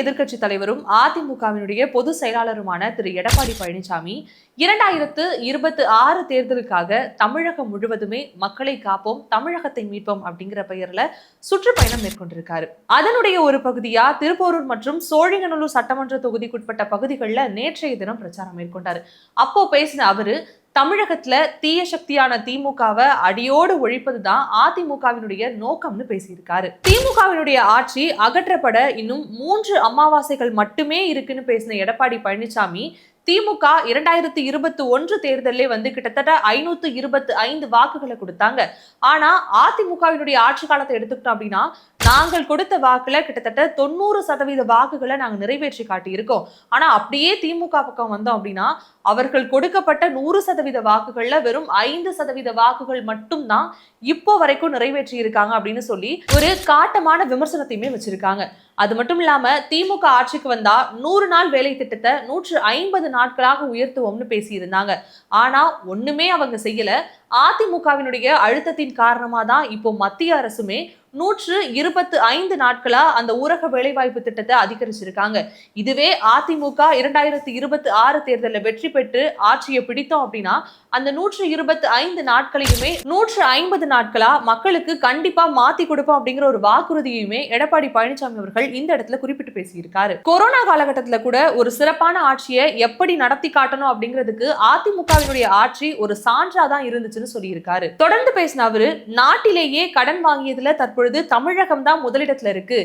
எதிர்க்கட்சி தலைவரும் அதிமுகவினுடைய பொதுச் செயலாளருமான திரு எடப்பாடி பழனிசாமி 2026 தேர்தலுக்காக தமிழகம் முழுவதுமே மக்களை காப்போம், தமிழகத்தை மீட்போம் அப்படிங்கிற பெயர்ல சுற்றுப்பயணம் மேற்கொண்டிருக்காரு. அதனுடைய ஒரு பகுதியா திருப்போரூர் மற்றும் சோழிங்கநல்லூர் சட்டமன்ற தொகுதிக்குட்பட்ட பகுதிகளில் நேற்றைய தினம் பிரச்சாரம் மேற்கொண்டாரு. அப்போ பேசின அவரு தமிழகத்துல தீய சக்தியான திமுகவை அடியோடு ஒழிப்பதுதான் அதிமுகவினுடைய நோக்கம்னு பேசியிருக்காரு. திமுகவினுடைய ஆட்சி அகற்றப்பட இன்னும் 3 அமாவாசைகள் மட்டுமே இருக்குன்னு பேசின எடப்பாடி பழனிசாமி திமுக 2021 தேர்தலே கிட்டத்தட்ட 525 வாக்குகளை கொடுத்தாங்க. ஆனா அதிமுகவினுடைய ஆட்சி காலத்தை எடுத்துக்கிட்டோம் அப்படின்னா நாங்கள் கொடுத்த வாக்குல கிட்டத்தட்ட 90% வாக்குகளை நாங்க நிறைவேற்றி காட்டி இருக்கோம். ஆனா அப்படியே திமுக பக்கம் வந்தோம் அப்படின்னா அவர்கள் கொடுக்கப்பட்ட 100% வாக்குகள்ல வெறும் 5% வாக்குகள் மட்டும் தான் இப்போ வரைக்கும் நிறைவேற்றி இருக்காங்க அப்படின்னு சொல்லி ஒரு காட்டமான விமர்சனத்தையுமே வச்சிருக்காங்க. அது மட்டும் இல்லாம திமுக ஆட்சிக்கு வந்தா 100 நாள் வேலை திட்டத்தை 150 நாட்களாக உயர்த்துவோம்னு பேசியிருந்தாங்க. ஆனா ஒண்ணுமே அவங்க செய்யல. அதிமுகவினுடைய அழுத்தத்தின் காரணமா தான் இப்போ மத்திய அரசுமே 125 நாட்களா அந்த ஊரக வேலைவாய்ப்பு திட்டத்தை அதிகரிச்சிருக்காங்க. இதுவே அதிமுக 2026 தேர்தலில் வெற்றி பெற்று ஆட்சியை பிடித்தோம் அப்படின்னா அந்த 125 நாட்களையுமே 150 நாட்களா மக்களுக்கு கண்டிப்பா மாத்தி கொடுப்போம் அப்படிங்கிற ஒரு வாக்குறுதியுமே எடப்பாடி பழனிசாமி அவர்கள் இந்த இடத்துல குறிப்பிட்டு பேசியிருக்காரு. கொரோனா காலகட்டத்துல கூட ஒரு சிறப்பான ஆட்சியை எப்படி நடத்தி காட்டணும் அப்படிங்கிறதுக்கு அதிமுகவினுடைய ஆட்சி ஒரு சான்றாதான் இருந்துச்சுன்னு சொல்லியிருக்காரு. தொடர்ந்து பேசின அவரு நாட்டிலேயே கடன் வாங்கியதுல தற்பொழுது தமிழகம் தான் முதலிடத்துல இருக்கு.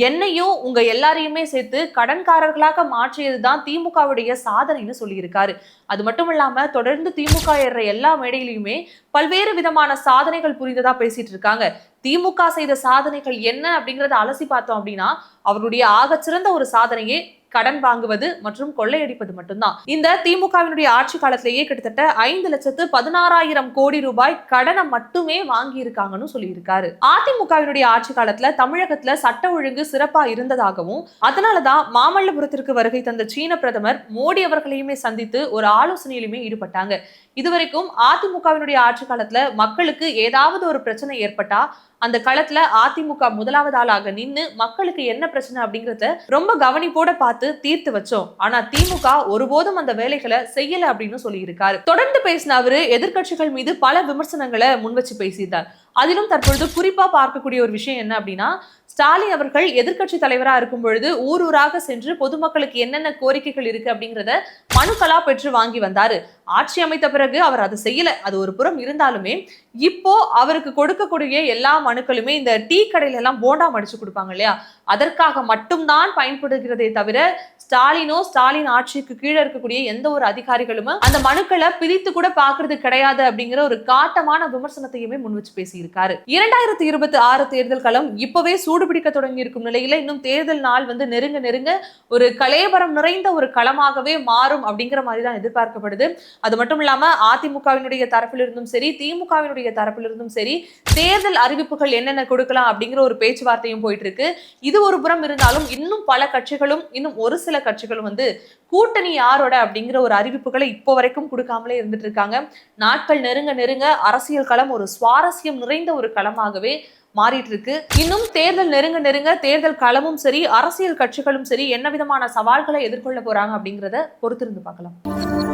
என்னையும் உங்க எல்லாரையுமே சேர்த்து கடன்காரர்களாக மாற்றியதுதான் திமுகவுடைய சாதனைன்னு சொல்லியிருக்காரு. அது மட்டும் இல்லாம தொடர்ந்து திமுக ஏற எல்லா மேடையிலுமே பல்வேறு விதமான சாதனைகள் புரிந்ததா பேசிட்டு இருக்காங்க. திமுக செய்த சாதனைகள் என்ன அப்படிங்கறத அலசி பார்த்தோம் அப்படின்னா அவருடைய ஆகச்சிறந்த ஒரு சாதனையே கடன் வாங்குவது மற்றும் கொள்ளையடிப்பது மட்டும்தான். இந்த திமுகவினுடைய ஆட்சி காலத்திலேயே கிட்டத்தட்ட 5,16,000 கோடி ரூபாய் கடனை மட்டுமே வாங்கி இருக்காங்கன்னு சொல்லியிருக்காரு. அதிமுகவினுடைய ஆட்சி காலத்துல தமிழகத்துல சட்ட ஒழுங்கு சிறப்பா இருந்ததாகவும் அதனாலதான் மாமல்லபுரத்திற்கு வருகை தந்த சீன பிரதமர் மோடி அவர்களையுமே சந்தித்து ஒரு ஆலோசனையிலுமே ஈடுபட்டாங்க. இதுவரைக்கும் அதிமுகவினுடைய ஆட்சி காலத்துல மக்களுக்கு ஏதாவது ஒரு பிரச்சனை ஏற்பட்டா அந்த களத்துல அதிமுக முதலாவது ஆளாக நின்னு மக்களுக்கு என்ன பிரச்சனை அப்படிங்கறத ரொம்ப கவனிப்போட பார்த்து தீர்த்து வச்சோம். ஆனா திமுக ஒருபோதும் அந்த வேலைகளை செய்யல அப்படின்னு சொல்லி இருக்காரு. தொடர்ந்து பேசின அவரு எதிர்கட்சிகள் மீது பல விமர்சனங்களை முன்வச்சு பேசியிருந்தார். அதிலும் தற்பொழுது குறிப்பா பார்க்கக்கூடிய ஒரு விஷயம் என்ன அப்படின்னா ஸ்டாலின் அவர்கள் எதிர்கட்சி தலைவரா இருக்கும் பொழுது ஊர் ஊராக சென்று பொதுமக்களுக்கு என்னென்ன கோரிக்கைகள் இருக்கு அப்படிங்கிறத மனுக்களா பெற்று வாங்கி வந்தாரு. ஆட்சி அமைத்த பிறகு அவர் அதை செய்யல. அது ஒரு புறம் இருந்தாலுமே இப்போ அவருக்கு கொடுக்கக்கூடிய எல்லா மனுக்களுமே இந்த டீ கடையில எல்லாம் போண்டா மடிச்சு கொடுப்பாங்க இல்லையா, அதற்காக மட்டும்தான் பயன்படுகிறதே தவிர ஸ்டாலின் ஆட்சிக்கு கீழே இருக்கக்கூடிய எந்த ஒரு அதிகாரிகளும் அந்த மனுக்களை பிரித்து கூட பாக்குறது கிடையாது அப்படிங்கிற ஒரு காட்டமான விமர்சனத்தையுமே முன் வச்சு பேசியிருக்காரு. 2026 தேர்தல் களம் இப்பவே சூடுபிடிக்க தொடங்கி இருக்கும் நிலையில இன்னும் தேர்தல் நாள் நெருங்க நெருங்க ஒரு கலேபரம் நிறைந்த ஒரு களமாகவே மாறும் அப்படிங்கிற மாதிரி தான் எதிர்பார்க்கப்படுது. அது மட்டும் இல்லாம அதிமுகவினுடைய தரப்பிலிருந்தும் சரி திமுகவினுடைய தரப்பிலிருந்தும் சரி தேர்தல் அறிவிப்புகள் என்னென்ன கொடுக்கலாம் அப்படிங்கிற ஒரு பேச்சுவார்த்தையும் போயிட்டு இருக்கு. இது ஒரு புறம் இருந்தாலும் இன்னும் பல கட்சிகளும் இன்னும் ஒரு சில கட்சிகளும் கூட்டணி யாரோட அப்படிங்கிற ஒரு அறிவிப்புகளை இப்போ வரைக்கும் கொடுக்காமலே இருந்துட்டு இருக்காங்க. நாட்கள் நெருங்க நெருங்க அரசியல் களம் ஒரு சுவாரஸ்யம் நிறைந்த ஒரு களமாகவே மாறிட்டு இருக்கு. இன்னும் தேர்தல் நெருங்க நெருங்க தேர்தல் களமும் சரி அரசியல் கட்சிகளும் சரி என்ன விதமான சவால்களை எதிர்கொள்ள போறாங்க அப்படிங்கிறத பொறுத்திருந்து பார்க்கலாம்.